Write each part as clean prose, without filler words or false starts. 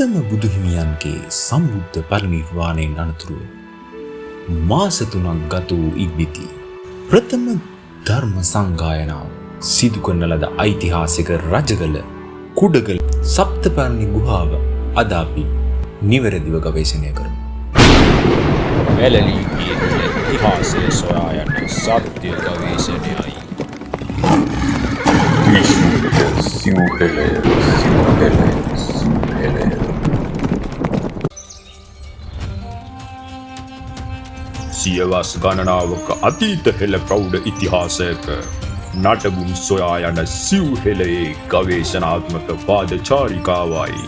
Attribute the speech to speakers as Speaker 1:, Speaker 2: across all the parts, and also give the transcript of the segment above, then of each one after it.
Speaker 1: ප්‍රථම බුදුහිමියන්ගේ සම්බුද්ධ පරිනිර්වාණයෙන් අනතුරුව මාස 3ක් ගත වූ ඉක්බිති ප්‍රථම ධර්ම සංගායනාව සිදු කරන ලද ඓතිහාසික රජගල කුඩගල සප්තපර්ණි ගුහාව අද අපි නිවැරදිව ගවේෂණය කරමු.
Speaker 2: වැලලීගේ ඉතිහාසය සොයා යන සත්‍ය ගවේෂණයයි. සියවස් ගණනාවක අතීත හෙළ ප්‍රෞಢ ඉතිහාසයක නටබුන් සොයා යන සිව්හෙළයේ ගවේෂණාත්මක පාදචාරිකාවයි.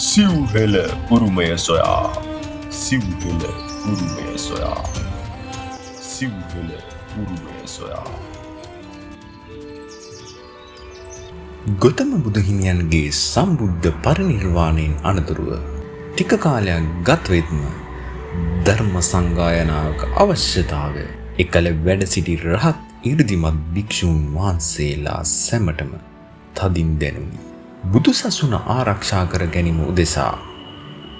Speaker 2: සිව්හෙළ උරුමය සොයා සිව්හෙළ උරුමය සොයා සිව්හෙළ උරුමය සොයා.
Speaker 1: ගෞතම බුදුහිමියන්ගේ සම්බුද්ධ පරිනිර්වාණයෙන් අනතුරුව ටික කාලයක් ගත වෙත්ම ධර්ම සංගායනාවක අවශ්‍යතාවය එකල වැඩ සිටි රහත් 이르දිමත් භික්ෂූන් වහන්සේලා සැමටම තදින් දැනුනි. බුදුසසුන ආරක්ෂා කර ගැනීම උදෙසා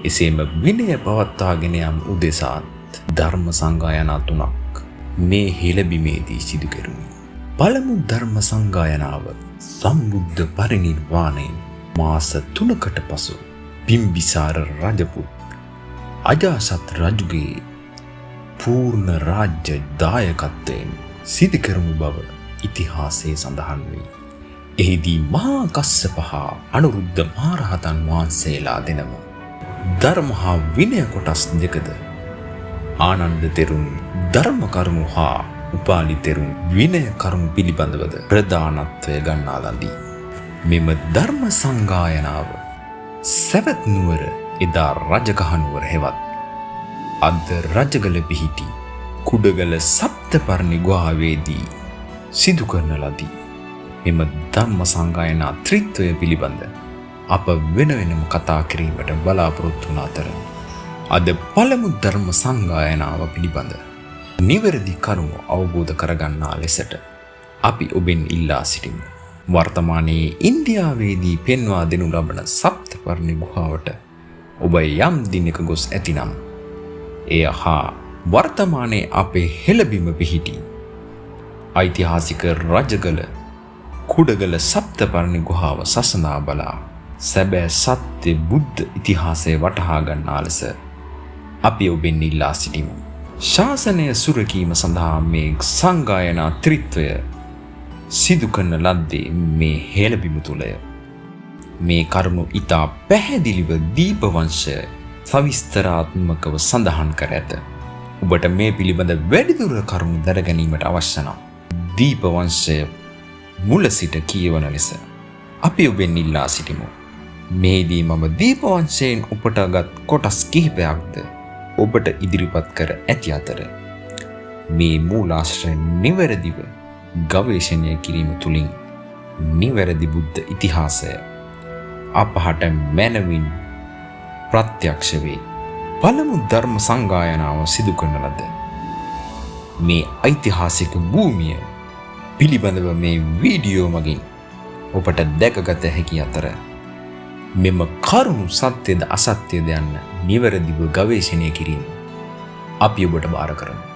Speaker 1: එසේම විනය පවත්වාගෙන යාම උදෙසාත් ධර්ම සංගායනා 3ක් මේ හෙළබිමේදී සිදු කෙරුණි. පළමු ධර්ම සංගායනාව සම්බුද්ධ පරිනිර්වාණයෙන් මාස 3කට පසු බිම්බිසාර රජපුත් අජාසත් රජුගේ පූර්ණ රාජ්‍ය දායකත්වයෙන් සිදු කරමු බව ඉතිහාසයේ සඳහන් වේ. එහිදී මහා කස්සප හා අනුරුද්ධ මහරහතන් වහන්සේලා දෙනම ධර්ම හා විනය කොටස් දෙකද ආනන්ද තෙරුන් ධර්ම කරුණු හා උපාලි තෙරුන් විනය කරුණු පිළිබඳවද ප්‍රධානත්වය ගන්නා ලදී. මෙම ධර්ම සංගායනාව සවැත් නුවර එදා රජකහනුවර හෙවත් අද රජගල පිහිටි කුඩගල සප්තපර්ණි ගුහාවේදී සිදු කරන ලදී. මෙම ධර්ම සංගායනා ත්‍රිත්වය පිළිබඳ අප වෙන වෙනම කතා කිරීමට බලාපොරොත්තු වන අතර අද පළමු ධර්ම සංගායනාව පිළිබඳ නිවැරදි කරුණු අවබෝධ කරගන්නා ලෙසට අපි ඔබෙන් ඉල්ලා සිටිමු. වර්තමානයේ ඉන්දියාවේදී පෙන්වා දෙනු ලබන සප්තපර්ණි ගුහාවට ඔබ යම් දිනක ගොස් ඇතිනම් එය හා වර්තමානයේ අපේ හෙළබිම පිහිටි ඓතිහාසික රජගල කුඩගල සප්තපර්ණි ගුහාව සසඳා බලා සැබෑ සත්‍ය බුද්ධ ඉතිහාසය වටහා ගන්නා ලෙස අපි ඔබෙන් ඉල්ලා සිටිමු. ශාසනය සුරකීම සඳහා මේ සංගායනා ත්‍රිත්වය සිදු කරන ලද්දේ මේ හෙළබිම තුලය. මේ කරුණු ඉතා පැහැදිලිව දීපවංශය සවිස්තරාත්මකව සඳහන් කර ඇත. ඔබට මේ පිළිබඳ වැඩිදුර කරුණු දැන ගැනීමට අවශ්‍ය නම් දීපවංශය මුල සිට කියවන ලෙස අපි ඔබෙන් ඉල්ලා සිටිමු. මේදී මම දීපවංශයෙන් උපුටාගත් කොටස් කිහිපයක්ද ඔබට ඉදිරිපත් කර ඇති අතර මේ මූලාශ්‍රය නිවැරදිව ගවේෂණය කිරීම තුළින් නිවැරදි බුද්ධ ඉතිහාසය අපහට මැනවින් ප්‍රත්‍යක්ෂ වේ. පළමු ධර්ම සංගායනාව සිදු කරන ලද මේ ඓතිහාසික භූමිය පිළිබඳව මේ වීඩියෝ මගින් ඔබට දැකගත හැකි අතර මෙම කරුණු සත්‍යද අසත්‍යද යන්න නිවැරදිව ගවේෂණය කිරීම අපි ඔබට බාර කරමු.